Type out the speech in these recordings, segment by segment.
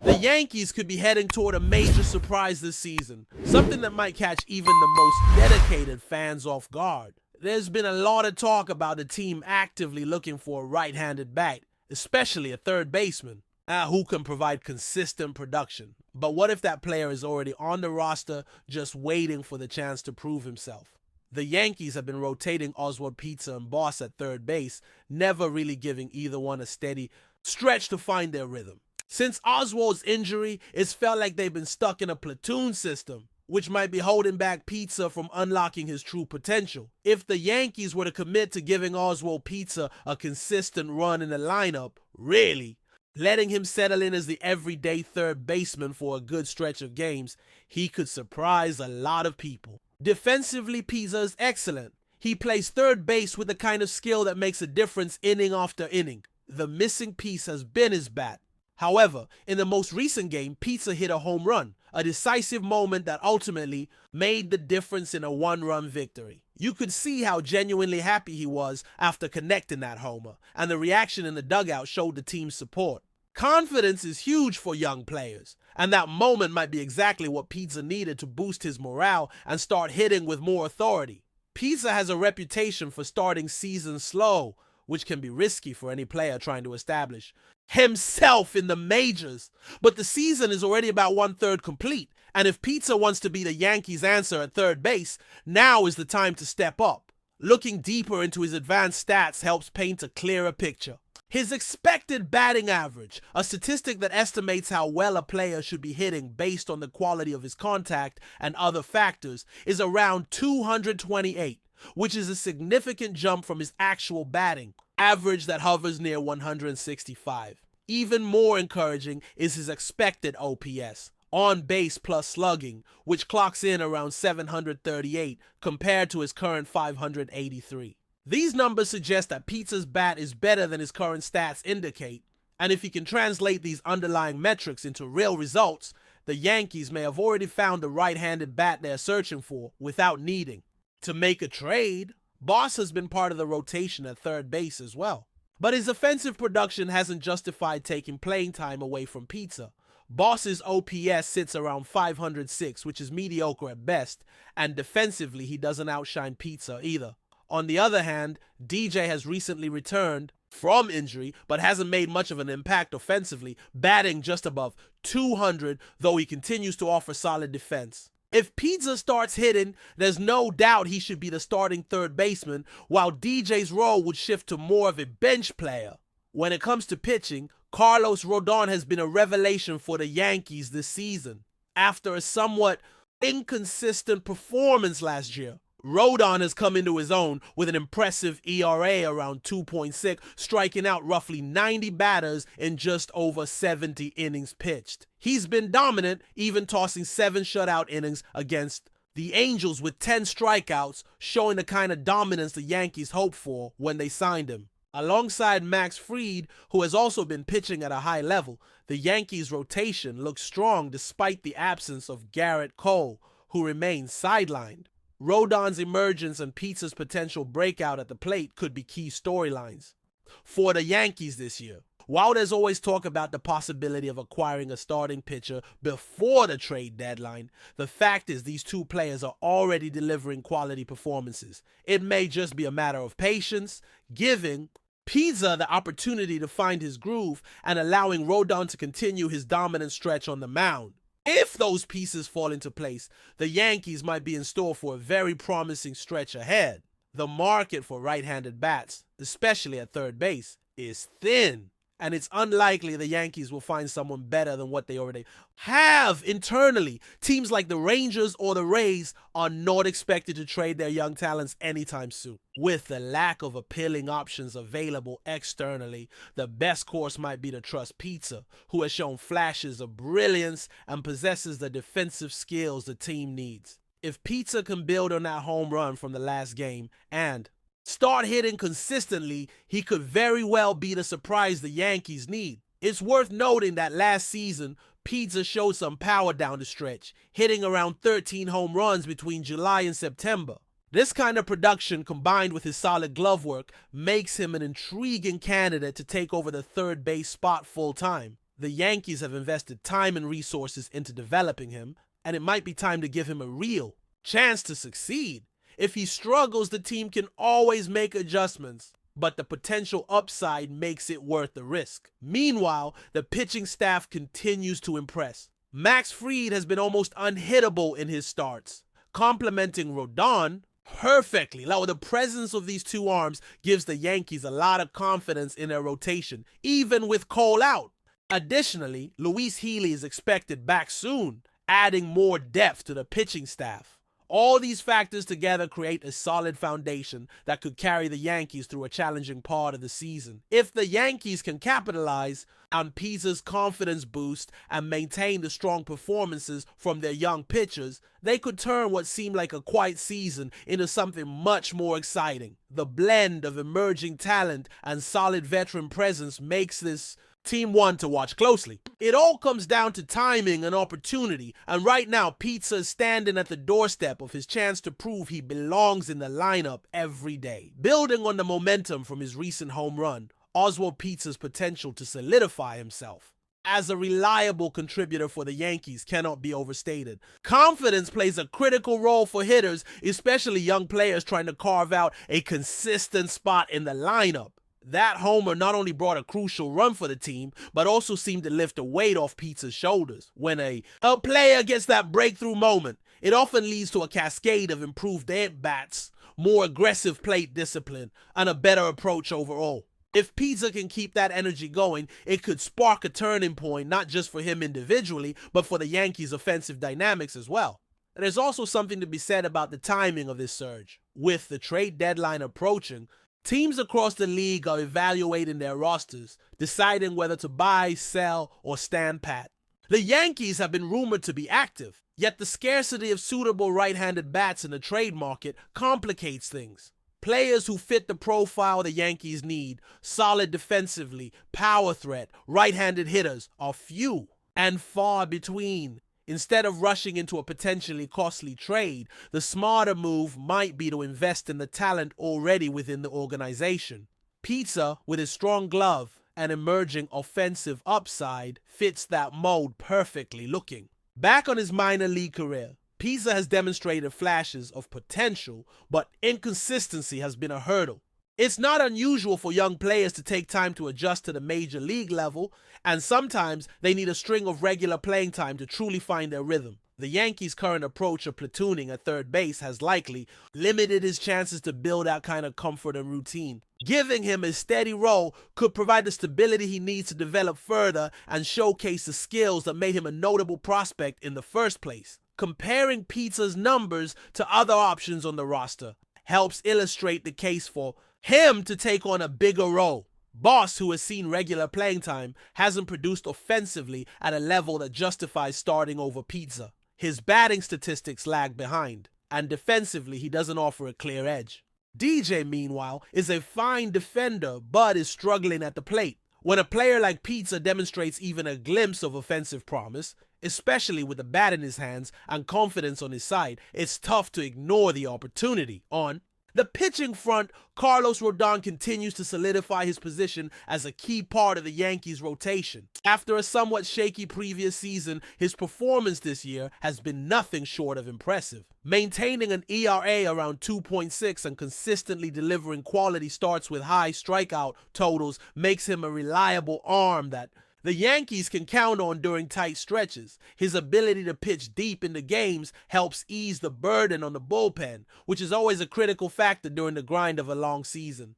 The Yankees could be heading toward a major surprise this season, something that might catch even the most dedicated fans off guard. There's been a lot of talk about the team actively looking for a right-handed bat, especially a third baseman, who can provide consistent production. But what if that player is already on the roster just waiting for the chance to prove himself? The Yankees have been rotating Oswald Pizza and Boss at third base, never really giving either one a steady stretch to find their rhythm. Since Oswald's injury, it's felt like they've been stuck in a platoon system, which might be holding back Pizza from unlocking his true potential. If the Yankees were to commit to giving Oswald Pizza a consistent run in the lineup, really, letting him settle in as the everyday third baseman for a good stretch of games, he could surprise a lot of people. Defensively, Pizza is excellent. He plays third base with the kind of skill that makes a difference inning after inning. The missing piece has been his bat. However, in the most recent game, Pizza hit a home run, a decisive moment that ultimately made the difference in a one-run victory. You could see how genuinely happy he was after connecting that homer, and the reaction in the dugout showed the team's support. Confidence is huge for young players, and that moment might be exactly what Pizza needed to boost his morale and start hitting with more authority. Pizza has a reputation for starting seasons slow, which can be risky for any player trying to establish himself in the majors. But the season is already about 1/3 complete, and if Pizza wants to be the Yankees' answer at third base, now is the time to step up. Looking deeper into his advanced stats helps paint a clearer picture. His expected batting average, a statistic that estimates how well a player should be hitting based on the quality of his contact and other factors, is around 228, which is a significant jump from his actual batting average that hovers near 165. Even more encouraging is his expected OPS, on base plus slugging, which clocks in around 738 compared to his current 583. These numbers suggest that Pizza's bat is better than his current stats indicate, and if he can translate these underlying metrics into real results, the Yankees may have already found the right-handed bat they're searching for without needing to make a trade. Boss has been part of the rotation at third base as well, but his offensive production hasn't justified taking playing time away from Pizza. Boss's OPS sits around 506, which is mediocre at best, and defensively he doesn't outshine Pizza either. On the other hand, DJ has recently returned from injury, but hasn't made much of an impact offensively, batting just above 200, though he continues to offer solid defense. If Pizza starts hitting, there's no doubt he should be the starting third baseman, while DJ's role would shift to more of a bench player. When it comes to pitching, Carlos Rodon has been a revelation for the Yankees this season. After a somewhat inconsistent performance last year, Rodon has come into his own with an impressive ERA around 2.6, striking out roughly 90 batters in just over 70 innings pitched. He's been dominant, even tossing 7 shutout innings against the Angels with 10 strikeouts, showing the kind of dominance the Yankees hoped for when they signed him. Alongside Max Fried, who has also been pitching at a high level, the Yankees' rotation looks strong despite the absence of Garrett Cole, who remains sidelined. Rodon's emergence and Pizza's potential breakout at the plate could be key storylines for the Yankees this year. While there's always talk about the possibility of acquiring a starting pitcher before the trade deadline, the fact is these two players are already delivering quality performances. It may just be a matter of patience, giving Pizza the opportunity to find his groove and allowing Rodon to continue his dominant stretch on the mound. If those pieces fall into place, the Yankees might be in store for a very promising stretch ahead. The market for right-handed bats, especially at third base, is thin, and it's unlikely the Yankees will find someone better than what they already have internally. Teams like the Rangers or the Rays are not expected to trade their young talents anytime soon. With the lack of appealing options available externally, the best course might be to trust Pizza, who has shown flashes of brilliance and possesses the defensive skills the team needs. If Pizza can build on that home run from the last game and start hitting consistently, he could very well be the surprise the Yankees need. It's worth noting that last season, Pizza showed some power down the stretch, hitting around 13 home runs between July and September. This kind of production, combined with his solid glove work, makes him an intriguing candidate to take over the third base spot full time. The Yankees have invested time and resources into developing him, and it might be time to give him a real chance to succeed. If he struggles, the team can always make adjustments, but the potential upside makes it worth the risk. Meanwhile, the pitching staff continues to impress. Max Fried has been almost unhittable in his starts, complementing Rodon perfectly. Now, the presence of these two arms gives the Yankees a lot of confidence in their rotation, even with Cole out. Additionally, Luis Healy is expected back soon, adding more depth to the pitching staff. All these factors together create a solid foundation that could carry the Yankees through a challenging part of the season. If the Yankees can capitalize on Pizza's confidence boost and maintain the strong performances from their young pitchers, they could turn what seemed like a quiet season into something much more exciting. The blend of emerging talent and solid veteran presence makes this team one to watch closely. It all comes down to timing and opportunity, and right now Pizza is standing at the doorstep of his chance to prove he belongs in the lineup every day. Building on the momentum from his recent home run, Oswald Pizza's potential to solidify himself as a reliable contributor for the Yankees cannot be overstated. Confidence plays a critical role for hitters, especially young players trying to carve out a consistent spot in the lineup. That homer not only brought a crucial run for the team, but also seemed to lift the weight off Pizza's shoulders. When a player gets that breakthrough moment, it often leads to a cascade of improved at-bats, more aggressive plate discipline, and a better approach overall. If Pizza can keep that energy going, it could spark a turning point not just for him individually, but for the Yankees' offensive dynamics as well. There's also something to be said about the timing of this surge. With the trade deadline approaching, teams across the league are evaluating their rosters, deciding whether to buy, sell, or stand pat. The Yankees have been rumored to be active, yet the scarcity of suitable right-handed bats in the trade market complicates things. Players who fit the profile the Yankees need, solid defensively, power threat, right-handed hitters, are few and far between. Instead of rushing into a potentially costly trade, the smarter move might be to invest in the talent already within the organization. Pizza, with his strong glove and emerging offensive upside, fits that mold perfectly. Looking back on his minor league career, Pizza has demonstrated flashes of potential, but inconsistency has been a hurdle. It's not unusual for young players to take time to adjust to the major league level, and sometimes they need a string of regular playing time to truly find their rhythm. The Yankees' current approach of platooning at third base has likely limited his chances to build that kind of comfort and routine. Giving him a steady role could provide the stability he needs to develop further and showcase the skills that made him a notable prospect in the first place. Comparing Pizza's numbers to other options on the roster helps illustrate the case for him to take on a bigger role. Boss, who has seen regular playing time, hasn't produced offensively at a level that justifies starting over Pizza. His batting statistics lag behind, and defensively he doesn't offer a clear edge. DJ, meanwhile, is a fine defender but is struggling at the plate. When a player like Pizza demonstrates even a glimpse of offensive promise, especially with the bat in his hands and confidence on his side, it's tough to ignore the opportunity. On the pitching front, Carlos Rodon continues to solidify his position as a key part of the Yankees' rotation. After a somewhat shaky previous season, his performance this year has been nothing short of impressive. Maintaining an ERA around 2.6 and consistently delivering quality starts with high strikeout totals makes him a reliable arm that the Yankees can count on during tight stretches. His ability to pitch deep into games helps ease the burden on the bullpen, which is always a critical factor during the grind of a long season.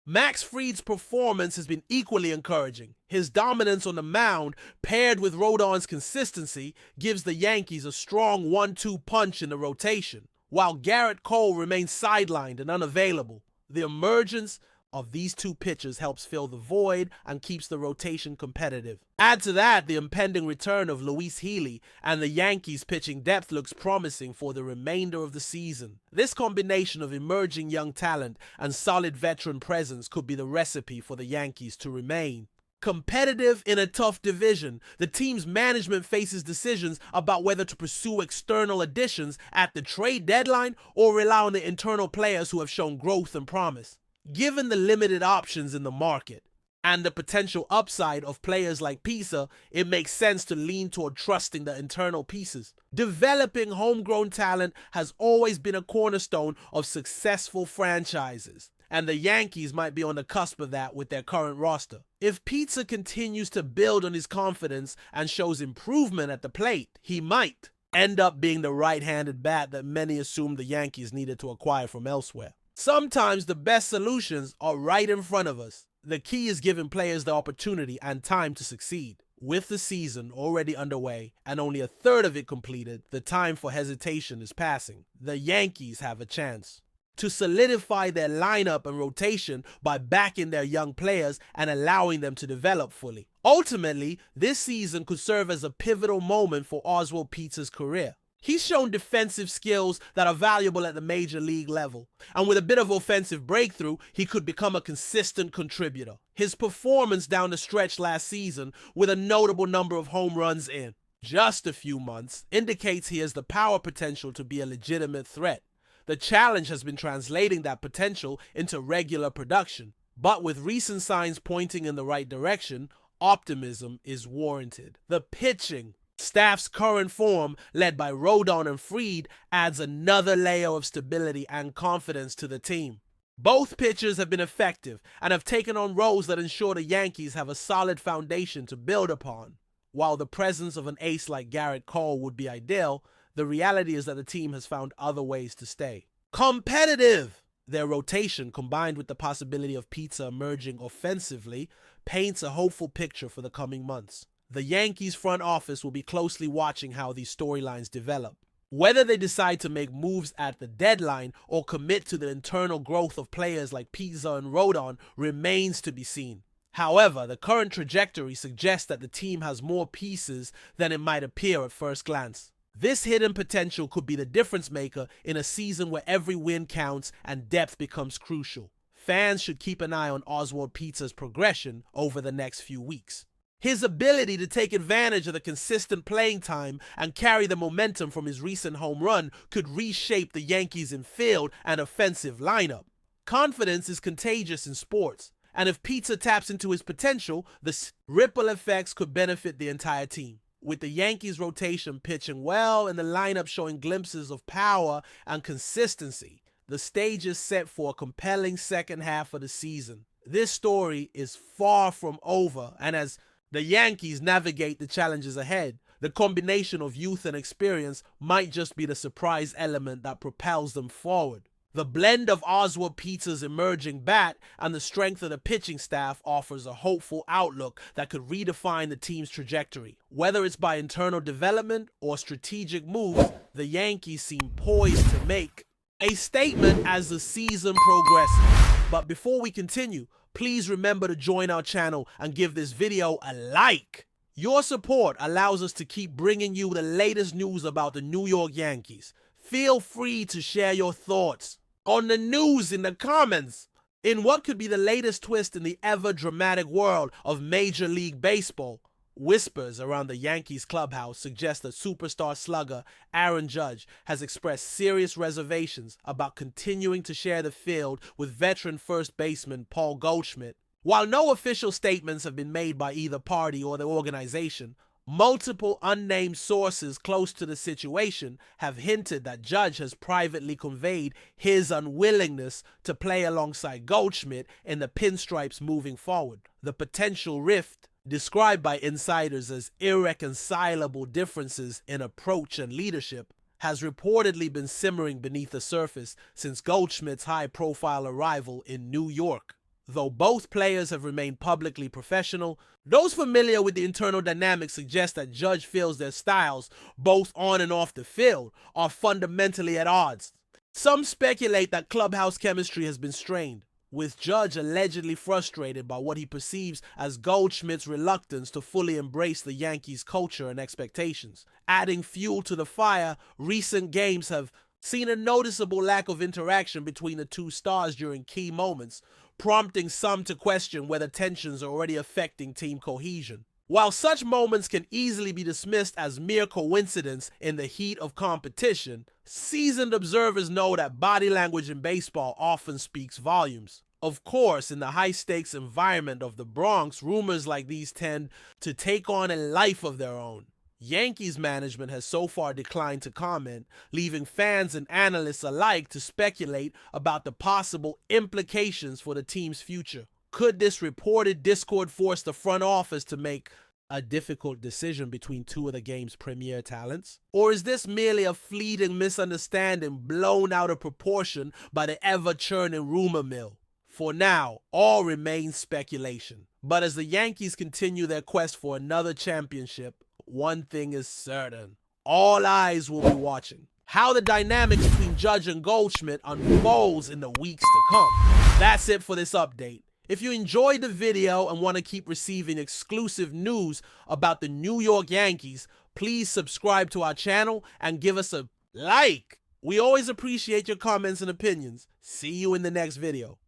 Max Fried's performance has been equally encouraging. His dominance on the mound, paired with Rodon's consistency, gives the Yankees a strong 1-2 punch in the rotation. While Garrett Cole remains sidelined and unavailable, the emergence of these two pitchers helps fill the void and keeps the rotation competitive. Add to that the impending return of Luis Healy, and the Yankees' pitching depth looks promising for the remainder of the season. This combination of emerging young talent and solid veteran presence could be the recipe for the Yankees to remain competitive in a tough division. The team's management faces decisions about whether to pursue external additions at the trade deadline or rely on the internal players who have shown growth and promise. Given the limited options in the market, and the potential upside of players like Pizza, it makes sense to lean toward trusting the internal pieces. Developing homegrown talent has always been a cornerstone of successful franchises, and the Yankees might be on the cusp of that with their current roster. If Pizza continues to build on his confidence and shows improvement at the plate, he might end up being the right-handed bat that many assumed the Yankees needed to acquire from elsewhere. Sometimes the best solutions are right in front of us. The key is giving players the opportunity and time to succeed. With the season already underway and only a third of it completed, the time for hesitation is passing. The Yankees have a chance to solidify their lineup and rotation by backing their young players and allowing them to develop fully. Ultimately, this season could serve as a pivotal moment for Oswald Pizza's career. He's shown defensive skills that are valuable at the major league level, and with a bit of offensive breakthrough, he could become a consistent contributor. His performance down the stretch last season, with a notable number of home runs in just a few months, indicates he has the power potential to be a legitimate threat. The challenge has been translating that potential into regular production, but with recent signs pointing in the right direction, optimism is warranted. The pitching staff's current form, led by Rodon and Fried, adds another layer of stability and confidence to the team. Both pitchers have been effective and have taken on roles that ensure the Yankees have a solid foundation to build upon. While the presence of an ace like Garrett Cole would be ideal, the reality is that the team has found other ways to stay competitive. Their rotation, combined with the possibility of Pizza emerging offensively, paints a hopeful picture for the coming months. The Yankees front office will be closely watching how these storylines develop. Whether they decide to make moves at the deadline or commit to the internal growth of players like Pizza and Rodon remains to be seen. However, the current trajectory suggests that the team has more pieces than it might appear at first glance. This hidden potential could be the difference maker in a season where every win counts and depth becomes crucial. Fans should keep an eye on Oswald Pizza's progression over the next few weeks. His ability to take advantage of the consistent playing time and carry the momentum from his recent home run could reshape the Yankees' infield and offensive lineup. Confidence is contagious in sports, and if Pizza taps into his potential, the ripple effects could benefit the entire team. With the Yankees' rotation pitching well and the lineup showing glimpses of power and consistency, the stage is set for a compelling second half of the season. This story is far from over, and as the Yankees navigate the challenges ahead, the combination of youth and experience might just be the surprise element that propels them forward. The blend of Oswald Pizza's emerging bat and the strength of the pitching staff offers a hopeful outlook that could redefine the team's trajectory. Whether it's by internal development or strategic moves, the Yankees seem poised to make a statement as the season progresses. But before we continue, please remember to join our channel and give this video a like. Your support allows us to keep bringing you the latest news about the New York Yankees. Feel free to share your thoughts on the news in the comments. In what could be the latest twist in the ever-dramatic world of Major League Baseball, whispers around the Yankees clubhouse suggest that superstar slugger Aaron Judge has expressed serious reservations about continuing to share the field with veteran first baseman Paul Goldschmidt. While no official statements have been made by either party or the organization, multiple unnamed sources close to the situation have hinted that Judge has privately conveyed his unwillingness to play alongside Goldschmidt in the pinstripes moving forward. The potential rift, described by insiders as irreconcilable differences in approach and leadership, has reportedly been simmering beneath the surface since Goldschmidt's high-profile arrival in New York. Though both players have remained publicly professional, those familiar with the internal dynamics suggest that Judge feels their styles, both on and off the field, are fundamentally at odds. Some speculate that clubhouse chemistry has been strained, with Judge allegedly frustrated by what he perceives as Goldschmidt's reluctance to fully embrace the Yankees' culture and expectations. Adding fuel to the fire, recent games have seen a noticeable lack of interaction between the two stars during key moments, prompting some to question whether tensions are already affecting team cohesion. While such moments can easily be dismissed as mere coincidence in the heat of competition, seasoned observers know that body language in baseball often speaks volumes. Of course, in the high-stakes environment of the Bronx, rumors like these tend to take on a life of their own. Yankees management has so far declined to comment, leaving fans and analysts alike to speculate about the possible implications for the team's future. Could this reported discord force the front office to make a difficult decision between two of the game's premier talents? Or is this merely a fleeting misunderstanding blown out of proportion by the ever-churning rumor mill? For now, all remains speculation. But as the Yankees continue their quest for another championship, one thing is certain: all eyes will be watching how the dynamic between Judge and Goldschmidt unfolds in the weeks to come. That's it for this update. If you enjoyed the video and want to keep receiving exclusive news about the New York Yankees, please subscribe to our channel and give us a like. We always appreciate your comments and opinions. See you in the next video.